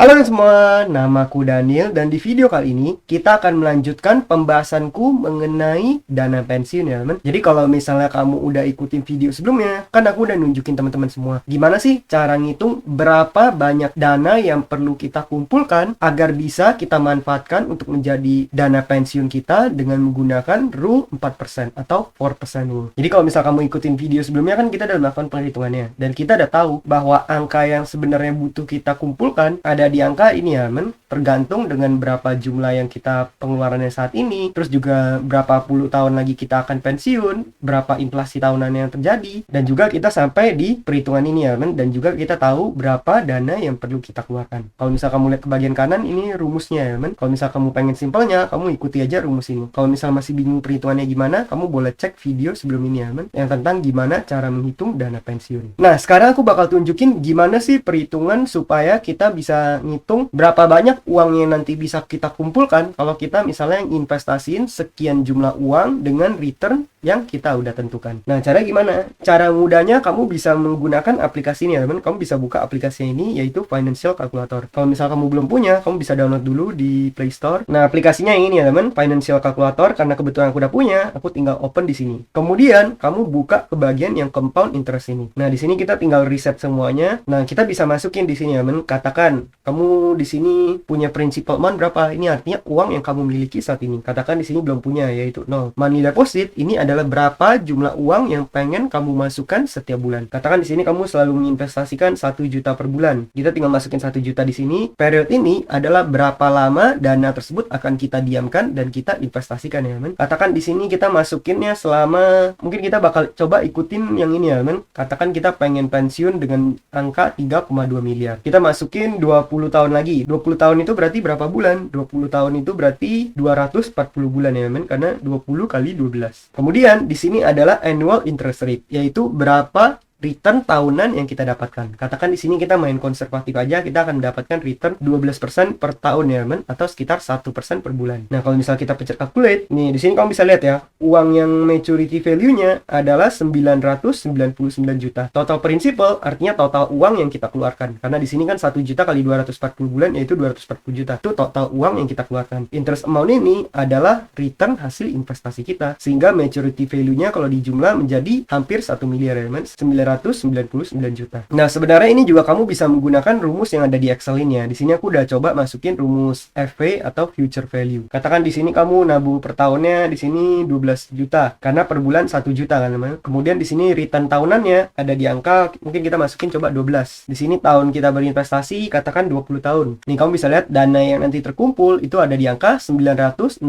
Halo semua, namaku Daniel dan di video kali ini kita akan melanjutkan pembahasanku mengenai dana pensiun ya teman. Jadi kalau misalnya kamu udah ikutin video sebelumnya, kan aku udah nunjukin teman-teman semua gimana sih cara ngitung berapa banyak dana yang perlu kita kumpulkan agar bisa kita manfaatkan untuk menjadi dana pensiun kita dengan menggunakan rule 4% atau 4% rule. Jadi kalau misal kamu ikutin video sebelumnya kan kita udah melakukan perhitungannya dan kita udah tahu bahwa angka yang sebenarnya butuh kita kumpulkan ada di angka ini ya men, tergantung dengan berapa jumlah yang kita pengeluarannya saat ini, terus juga berapa puluh tahun lagi kita akan pensiun, berapa inflasi tahunan yang terjadi, dan juga kita sampai di perhitungan ini ya men, dan juga kita tahu berapa dana yang perlu kita keluarkan. Kalau misal kamu lihat ke bagian kanan ini rumusnya ya men, kalau misal kamu pengen simpelnya kamu ikuti aja rumus ini. Kalau misal masih bingung perhitungannya gimana, kamu boleh cek video sebelum ini ya men, yang tentang gimana cara menghitung dana pensiun. Nah sekarang aku bakal tunjukin gimana sih perhitungan supaya kita bisa ngitung berapa banyak uang yang nanti bisa kita kumpulkan kalau kita misalnya investasiin sekian jumlah uang dengan return yang kita udah tentukan. Nah, cara gimana? Cara mudahnya kamu bisa menggunakan aplikasi ini ya, teman. Kamu bisa buka aplikasi ini yaitu Financial Calculator. Kalau misal kamu belum punya, kamu bisa download dulu di Play Store. Nah, aplikasinya ini ya, teman, Financial Calculator. Karena kebetulan aku udah punya, aku tinggal open di sini. Kemudian, kamu buka ke bagian yang compound interest ini. Nah, di sini kita tinggal reset semuanya. Nah, kita bisa masukin di sini ya, teman. Katakan kamu di sini punya principal amount berapa? Ini artinya uang yang kamu miliki saat ini. Katakan di sini belum punya yaitu 0. Money deposit ini adalah berapa jumlah uang yang pengen kamu masukkan setiap bulan. Katakan di sini kamu selalu menginvestasikan 1 juta per bulan. Kita tinggal masukin 1 juta di sini. Period ini adalah berapa lama dana tersebut akan kita diamkan dan kita investasikan ya, men. Katakan di sini kita masukinnya selama mungkin kita bakal coba ikutin yang ini ya, men. Katakan kita pengen pensiun dengan angka 3,2 miliar. Kita masukin 20 tahun lagi. 20 tahun itu berarti berapa bulan? 20 tahun itu berarti 240 bulan ya, men, karena 20 kali 12. Kemudian di sini adalah annual interest rate, yaitu berapa return tahunan yang kita dapatkan. Katakan di sini kita main konservatif aja, kita akan mendapatkan return 12% per tahun ya, men, atau sekitar 1% per bulan. Nah, kalau misal kita pencet calculate, nih di sini kamu bisa lihat ya, uang yang maturity value-nya adalah 999 juta. Total principal artinya total uang yang kita keluarkan. Karena di sini kan 1 juta kali 240 bulan yaitu 240 juta. Itu total uang yang kita keluarkan. Interest amount ini adalah return hasil investasi kita. Sehingga maturity value-nya kalau dijumlah menjadi hampir 1 miliar ya, men. 999 juta. Nah, sebenarnya ini juga kamu bisa menggunakan rumus yang ada di Excel ini ya. Di sini aku udah coba masukin rumus FV atau future value. Katakan di sini kamu nabung per tahunnya di sini 12 juta karena per bulan 1 juta kan, teman. Kemudian di sini return tahunannya ada di angka mungkin kita masukin coba 12. Di sini tahun kita berinvestasi katakan 20 tahun. Nih kamu bisa lihat dana yang nanti terkumpul itu ada di angka 968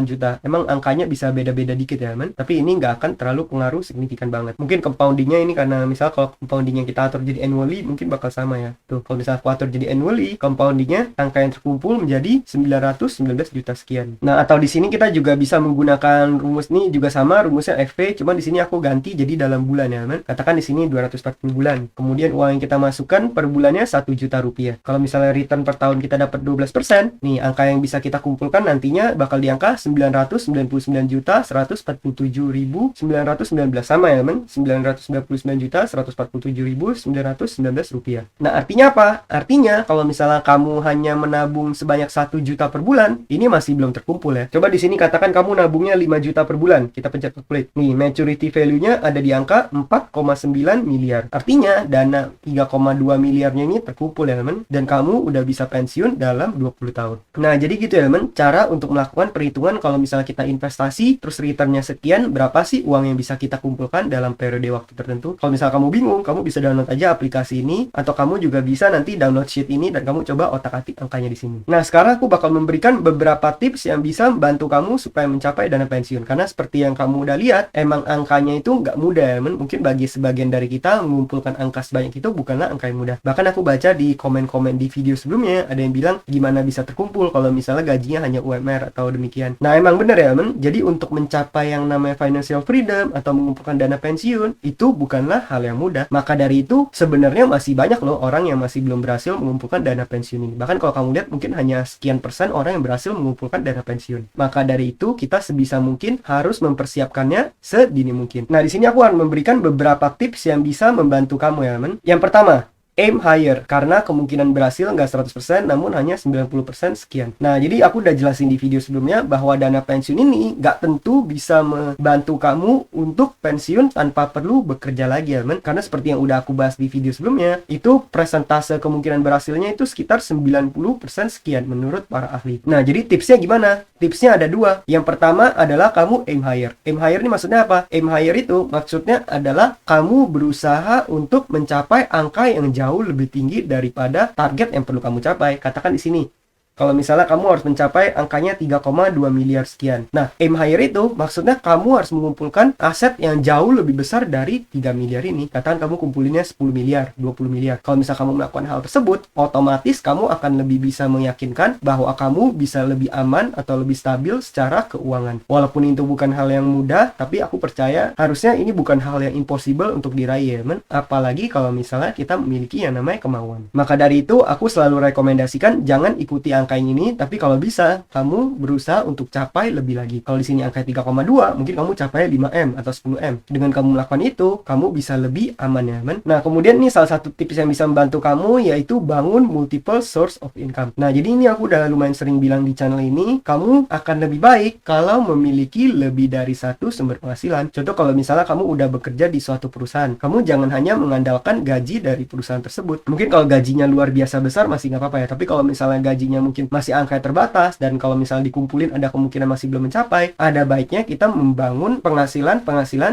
juta. Emang angkanya bisa beda-beda dikit ya, teman. Tapi ini nggak akan terlalu pengaruh signifikan banget. Mungkin compoundingnya ini karena misal kalau compounding yang kita atur jadi annually mungkin bakal sama ya. Tuh, kalau misal aku atur jadi annually, compoundingnya angka yang terkumpul menjadi 919 juta sekian. Nah, atau di sini kita juga bisa menggunakan rumus ini juga sama, rumusnya FV, cuma di sini aku ganti jadi dalam bulan ya, men. Katakan di sini 240 bulan. Kemudian uang yang kita masukkan per bulannya 1 juta rupiah. Kalau misalnya return per tahun kita dapat 12%, nih angka yang bisa kita kumpulkan nantinya bakal di angka 999 juta 147.919 sama ya, men. 999 juta 147.919 rupiah. Nah, artinya apa? Artinya kalau misalnya kamu hanya menabung sebanyak 1 juta per bulan, ini masih belum terkumpul ya. Coba di sini katakan kamu nabungnya 5 juta per bulan. Kita pencet calculate. Nih, maturity value-nya ada di angka 4,9 miliar. Artinya dana 3,2 miliarnya ini terkumpul ya, teman. Dan kamu udah bisa pensiun dalam 20 tahun. Nah, jadi gitu ya, teman. Cara untuk melakukan perhitungan kalau misalnya kita investasi terus returnnya sekian, berapa sih uang yang bisa kita kumpulkan dalam periode waktu tertentu. Kalau misal kamu bingung, kamu bisa download aja aplikasi ini, atau kamu juga bisa nanti download sheet ini dan kamu coba otak-atik angkanya di sini. Nah, sekarang aku bakal memberikan beberapa tips yang bisa membantu kamu supaya mencapai dana pensiun. Karena seperti yang kamu udah lihat, emang angkanya itu nggak mudah, mungkin bagi sebagian dari kita mengumpulkan angka sebanyak itu bukanlah angka yang mudah. Bahkan aku baca di komen-komen di video sebelumnya ada yang bilang gimana bisa terkumpul kalau misalnya gajinya hanya UMR atau demikian. Nah, emang bener ya, men. Jadi untuk mencapai yang namanya financial freedom atau mengumpulkan dana pensiun itu bukanlah hal yang mudah. Maka dari itu sebenarnya masih banyak loh orang yang masih belum berhasil mengumpulkan dana pensiun ini. Bahkan kalau kamu lihat mungkin hanya sekian persen orang yang berhasil mengumpulkan dana pensiun. Maka dari itu kita sebisa mungkin harus mempersiapkannya sedini mungkin. Nah, di sini aku akan memberikan beberapa tips yang bisa membantu kamu ya, men. Yang pertama, aim higher, karena kemungkinan berhasil nggak 100% namun hanya 90% sekian. Nah, jadi aku udah jelasin di video sebelumnya bahwa dana pensiun ini nggak tentu bisa membantu kamu untuk pensiun tanpa perlu bekerja lagi ya, men. Karena seperti yang udah aku bahas di video sebelumnya, itu persentase kemungkinan berhasilnya itu sekitar 90% sekian menurut para ahli. Nah, jadi tipsnya gimana? Tipsnya ada dua. Yang pertama adalah kamu aim higher. Aim higher ini maksudnya apa? Aim higher itu maksudnya adalah kamu berusaha untuk mencapai angka yang jauh lebih tinggi daripada target yang perlu kamu capai. Katakan di sini, kalau misalnya kamu harus mencapai angkanya 3,2 miliar sekian. Nah, aim higher itu maksudnya kamu harus mengumpulkan aset yang jauh lebih besar dari 3 miliar ini. Katakan kamu kumpulinnya 10 miliar, 20 miliar. Kalau misalnya kamu melakukan hal tersebut, otomatis kamu akan lebih bisa meyakinkan bahwa kamu bisa lebih aman atau lebih stabil secara keuangan. Walaupun itu bukan hal yang mudah, tapi aku percaya harusnya ini bukan hal yang impossible untuk diraih ya, men. Apalagi kalau misalnya kita memiliki yang namanya kemauan. Maka dari itu, aku selalu rekomendasikan jangan ikuti angka ini, tapi kalau bisa kamu berusaha untuk capai lebih lagi. Kalau di sini angka 3,2, mungkin kamu capai 5M atau 10M. Dengan kamu melakukan itu, kamu bisa lebih aman ya, men. Nah, kemudian nih salah satu tips yang bisa membantu kamu yaitu bangun multiple source of income. Nah, jadi ini aku udah lumayan sering bilang di channel ini, kamu akan lebih baik kalau memiliki lebih dari satu sumber penghasilan. Contoh kalau misalnya kamu udah bekerja di suatu perusahaan, kamu jangan hanya mengandalkan gaji dari perusahaan tersebut. Mungkin kalau gajinya luar biasa besar masih nggak apa-apa ya, tapi kalau misalnya gajinya mungkin masih angka terbatas dan kalau misalnya dikumpulin ada kemungkinan masih belum mencapai, ada baiknya kita membangun penghasilan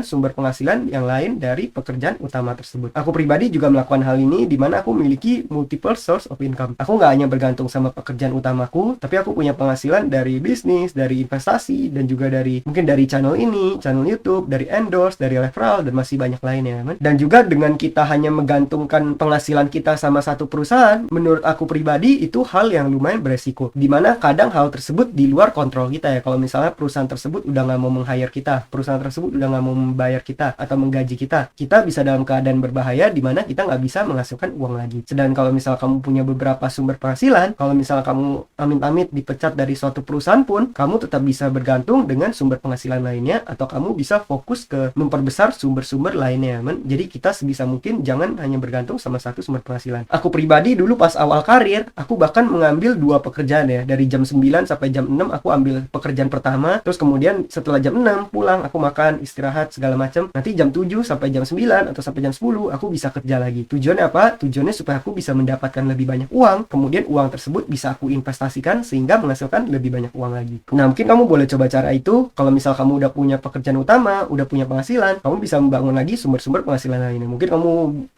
sumber penghasilan yang lain dari pekerjaan utama tersebut. Aku pribadi juga melakukan hal ini di mana aku memiliki multiple source of income. Aku nggak hanya bergantung sama pekerjaan utamaku, tapi aku punya penghasilan dari bisnis, dari investasi, dan juga dari mungkin dari channel ini, channel YouTube, dari endorse, dari referral, dan masih banyak lainnya, man. Dan juga dengan kita hanya menggantungkan penghasilan kita sama satu perusahaan, menurut aku pribadi itu hal yang lumayan beresiko, dimana kadang hal tersebut di luar kontrol kita ya. Kalau misalnya perusahaan tersebut udah nggak mau meng-hire kita, perusahaan tersebut udah nggak mau membayar kita atau menggaji kita bisa dalam keadaan berbahaya dimana kita nggak bisa menghasilkan uang lagi. Sedangkan kalau misalnya kamu punya beberapa sumber penghasilan, kalau misalnya kamu amit-amit dipecat dari suatu perusahaan pun, kamu tetap bisa bergantung dengan sumber penghasilan lainnya atau kamu bisa fokus ke memperbesar sumber-sumber lainnya, man. Jadi kita sebisa mungkin jangan hanya bergantung sama satu sumber penghasilan. Aku pribadi dulu pas awal karir, aku bahkan mengambil dua pekerjaan ya. Dari jam 9 sampai jam 6 aku ambil pekerjaan pertama, terus kemudian setelah jam 6 pulang, aku makan, istirahat segala macam. Nanti jam 7 sampai jam 9 atau sampai jam 10 aku bisa kerja lagi. Tujuannya apa? Tujuannya supaya aku bisa mendapatkan lebih banyak uang, kemudian uang tersebut bisa aku investasikan sehingga menghasilkan lebih banyak uang lagi. Nah, mungkin kamu boleh coba cara itu. Kalau misal kamu udah punya pekerjaan utama, udah punya penghasilan, kamu bisa membangun lagi sumber-sumber penghasilan lainnya. Mungkin kamu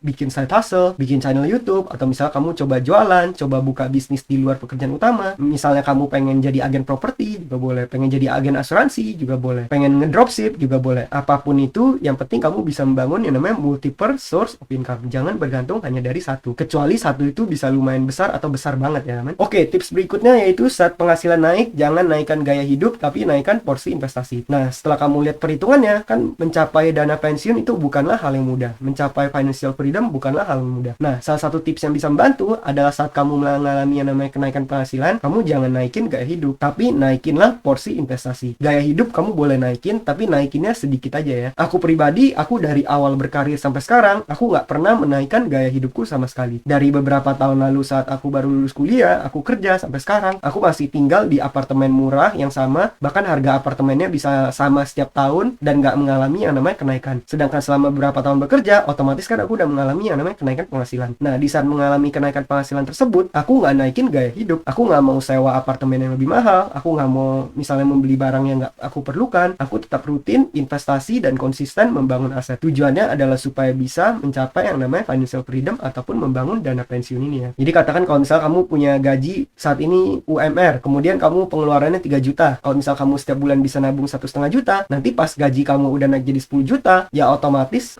bikin side hustle, bikin channel YouTube, atau misal kamu coba jualan, coba buka bisnis di luar pekerjaan utama. Misalnya kamu pengen jadi agen properti juga boleh, pengen jadi agen asuransi juga boleh, pengen ngedropship juga boleh. Apapun itu, yang penting kamu bisa membangun yang namanya multiple source of income. Jangan bergantung hanya dari satu, kecuali satu itu bisa lumayan besar atau besar banget ya, man. Oke, tips berikutnya yaitu saat penghasilan naik, jangan naikkan gaya hidup tapi naikkan porsi investasi. Nah, setelah kamu lihat perhitungannya, kan mencapai dana pensiun itu bukanlah hal yang mudah. Mencapai financial freedom bukanlah hal yang mudah. Nah, salah satu tips yang bisa membantu adalah saat kamu mengalami yang namanya kenaikan penghasilan, kamu jangan naikin gaya hidup, tapi naikinlah porsi investasi. Gaya hidup kamu boleh naikin, tapi naikinnya sedikit aja ya. Aku pribadi, aku dari awal berkarir sampai sekarang, aku nggak pernah menaikkan gaya hidupku sama sekali. Dari beberapa tahun lalu saat aku baru lulus kuliah, aku kerja sampai sekarang, aku masih tinggal di apartemen murah yang sama, bahkan harga apartemennya bisa sama setiap tahun dan nggak mengalami yang namanya kenaikan. Sedangkan selama beberapa tahun bekerja, otomatis kan aku udah mengalami yang namanya kenaikan penghasilan. Nah, di saat mengalami kenaikan penghasilan tersebut, aku nggak naikin gaya hidup. Aku nggak mau sewa apartemen yang lebih mahal, aku nggak mau misalnya membeli barang yang nggak aku perlukan. Aku tetap rutin investasi dan konsisten membangun aset. Tujuannya adalah supaya bisa mencapai yang namanya financial freedom ataupun membangun dana pensiun ini ya. Jadi katakan kalau misalnya kamu punya gaji saat ini UMR, kemudian kamu pengeluarannya 3 juta. Kalau misal kamu setiap bulan bisa nabung 1,5 juta, nanti pas gaji kamu udah naik jadi 10 juta, ya otomatis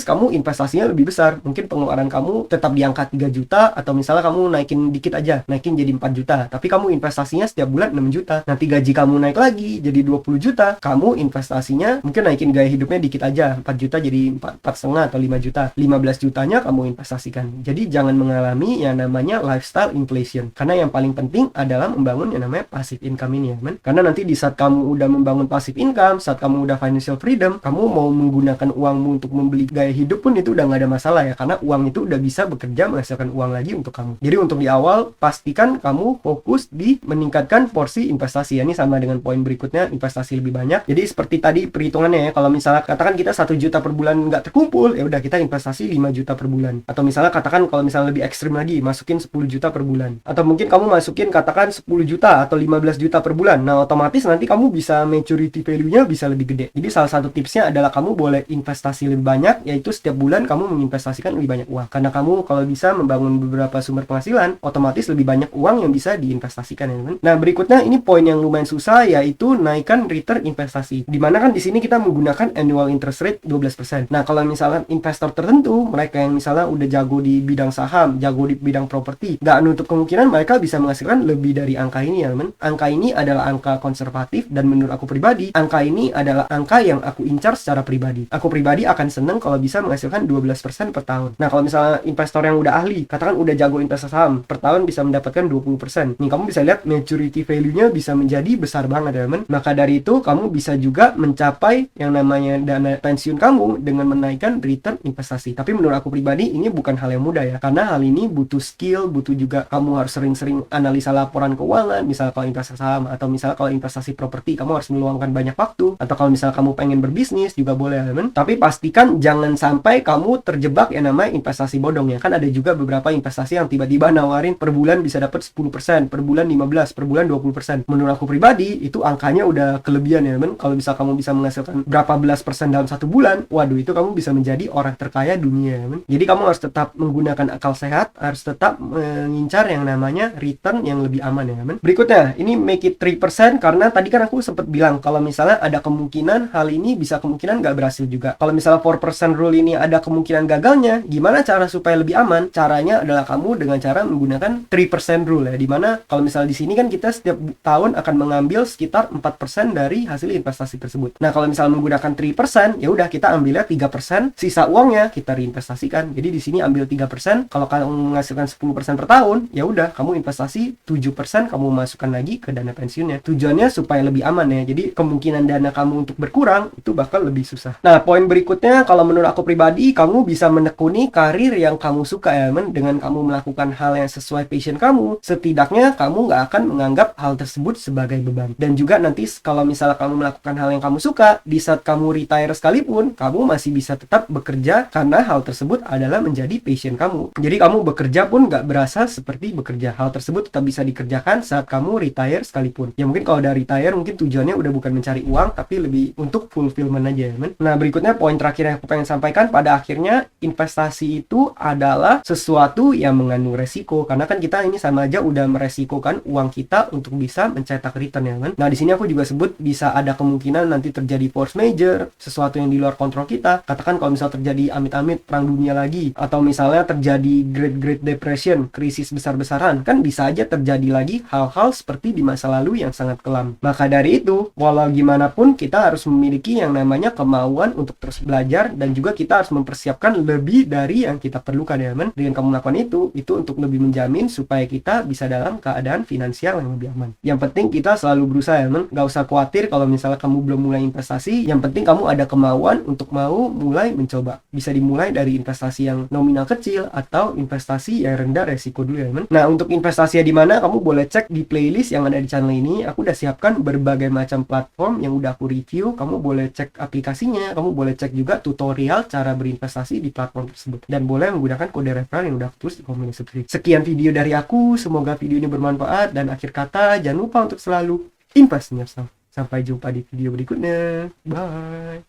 kamu investasinya lebih besar. Mungkin pengeluaran kamu tetap di angka 3 juta atau misalnya kamu naikin dikit aja, naikin jadi 4 4 juta, tapi kamu investasinya setiap bulan 6 juta. Nanti gaji kamu naik lagi jadi 20 juta, kamu investasinya mungkin naikin gaya hidupnya dikit aja, 4 juta jadi 4,5 atau 5 juta. 15 jutanya kamu investasikan. Jadi jangan mengalami yang namanya lifestyle inflation. Karena yang paling penting adalah membangun yang namanya passive income ini ya, men. Karena nanti di saat kamu udah membangun passive income, saat kamu udah financial freedom, kamu mau menggunakan uangmu untuk membeli gaya hidup pun itu udah nggak ada masalah ya, karena uang itu udah bisa bekerja menghasilkan uang lagi untuk kamu. Jadi untuk di awal pastikan kamu fokus di meningkatkan porsi investasi ya. Ini sama dengan poin berikutnya, investasi lebih banyak. Jadi seperti tadi perhitungannya ya, kalau misalnya katakan kita 1 juta per bulan nggak terkumpul, ya udah kita investasi 5 juta per bulan. Atau misalnya katakan kalau misalnya lebih ekstrim lagi, masukin 10 juta per bulan. Atau mungkin kamu masukin katakan 10 juta atau 15 juta per bulan. Nah otomatis nanti kamu bisa maturity value-nya bisa lebih gede. Jadi salah satu tipsnya adalah kamu boleh investasi lebih banyak, yaitu setiap bulan kamu menginvestasikan lebih banyak uang. Karena kamu kalau bisa membangun beberapa sumber penghasilan, otomatis lebih banyak uang yang bisa diinvestasikan ya teman. Nah berikutnya ini poin yang lumayan susah, yaitu naikkan return investasi. Dimana kan di sini kita menggunakan annual interest rate 12%. Nah kalau misalkan investor tertentu, mereka yang misalnya udah jago di bidang saham, jago di bidang properti, nggak nutup kemungkinan mereka bisa menghasilkan lebih dari angka ini ya teman. Angka ini adalah angka konservatif, dan menurut aku pribadi, angka ini adalah angka yang aku incar secara pribadi. Aku pribadi akan seneng kalau bisa menghasilkan 12% per tahun. Nah kalau misalnya investor yang udah ahli, katakan udah jago investasi saham, per tahun bisa mendapatkan 20%. Nih kamu bisa lihat maturity value-nya bisa menjadi besar banget ya teman. Maka dari itu kamu bisa juga mencapai yang namanya dana pensiun kamu dengan menaikkan return investasi. Tapi menurut aku pribadi ini bukan hal yang mudah ya, karena hal ini butuh skill, butuh juga kamu harus sering-sering analisa laporan keuangan, misalnya kalau investasi saham, atau misalnya kalau investasi properti kamu harus meluangkan banyak waktu, atau kalau misalnya kamu pengen berbisnis juga boleh ya teman. Tapi pastikan jangan sampai kamu terjebak yang namanya investasi bodong ya. Kan ada juga beberapa investasi yang tiba-tiba nawarin per bulan bisa dapat 10%, per bulan 15%, per bulan 20%. Menurut aku pribadi itu angkanya udah kelebihan ya teman. Kalau bisa kamu bisa menghasilkan berapa belas persen dalam 1 bulan, waduh itu kamu bisa menjadi orang terkaya dunia ya teman. Jadi kamu harus tetap menggunakan akal sehat, harus tetap mengincar yang namanya return yang lebih aman ya teman. Berikutnya ini make it 3%, karena tadi kan aku sempat bilang kalau misalnya ada kemungkinan hal ini bisa kemungkinan nggak berhasil juga. Kalau misalnya 4% rule ini ada kemungkinan gagalnya, gimana cara supaya lebih aman? Caranya adalah kamu dengan cara menggunakan 3% rule ya, dimana kalau misalnya di sini kan kita setiap tahun akan mengambil sekitar 4% dari hasil investasi tersebut. Nah kalau misalnya menggunakan 3%, ya udah kita ambilnya 3%, sisa uangnya kita reinvestasikan. Jadi di sini ambil 3%, kalau kamu menghasilkan 10% per tahun, ya udah kamu investasi 7%, kamu masukkan lagi ke dana pensiunnya. Tujuannya supaya lebih aman ya. Jadi kemungkinan dana kamu untuk berkurang itu bakal lebih susah. Nah poin berikutnya, kalau menurut aku pribadi, kamu bisa menekuni karir yang kamu suka ya men. Dengan kamu melakukan hal yang sesuai passion kamu, setidaknya kamu nggak akan menganggap hal tersebut sebagai beban. Dan juga nanti kalau misalnya kamu melakukan hal yang kamu suka, di saat kamu retire sekalipun, kamu masih bisa tetap bekerja karena hal tersebut adalah menjadi passion kamu. Jadi kamu bekerja pun nggak berasa seperti bekerja. Hal tersebut tetap bisa dikerjakan saat kamu retire sekalipun. Ya mungkin kalau udah retire mungkin tujuannya udah bukan mencari uang, tapi lebih untuk fulfillment aja ya men. Nah berikutnya poin terakhir yang aku pengen sampaikan, pada akhirnya investasi itu adalah sesuatu yang mengandung resiko, karena kan kita ini sama aja udah meresikokan uang kita untuk bisa mencetak return ya kan. Nah di sini aku juga sebut bisa ada kemungkinan nanti terjadi force major, sesuatu yang di luar kontrol kita. Katakan kalau misal terjadi amit-amit perang dunia lagi, atau misalnya terjadi Great Depression, krisis besar-besaran, kan bisa aja terjadi lagi hal-hal seperti di masa lalu yang sangat kelam. Maka dari itu, walau gimana pun kita harus memiliki yang namanya kemauan untuk terus belajar, dan juga kita harus mempersiapkan lebih dari yang kita perlukan ya men. Dengan kamu melakukan itu untuk lebih menjamin supaya kita bisa dalam keadaan finansial yang lebih aman. Yang penting kita selalu berusaha ya men. Gak usah khawatir kalau misalnya kamu belum mulai investasi, yang penting kamu ada kemauan untuk mau mulai mencoba. Bisa dimulai dari investasi yang nominal kecil atau investasi yang rendah resiko dulu ya men. Nah untuk investasinya di mana, kamu boleh cek di playlist yang ada di channel ini. Aku udah siapkan berbagai macam platform yang udah aku review. Kamu boleh cek aplikasinya, kamu boleh cek juga tutorial cara berinvestasi di platform tersebut, dan boleh menggunakan kode referral yang udah aku tulis di komen deskripsi. Sekian video dari aku, semoga video ini bermanfaat, dan akhir kata jangan lupa untuk selalu invest in yourself. Sampai jumpa di video berikutnya. Bye.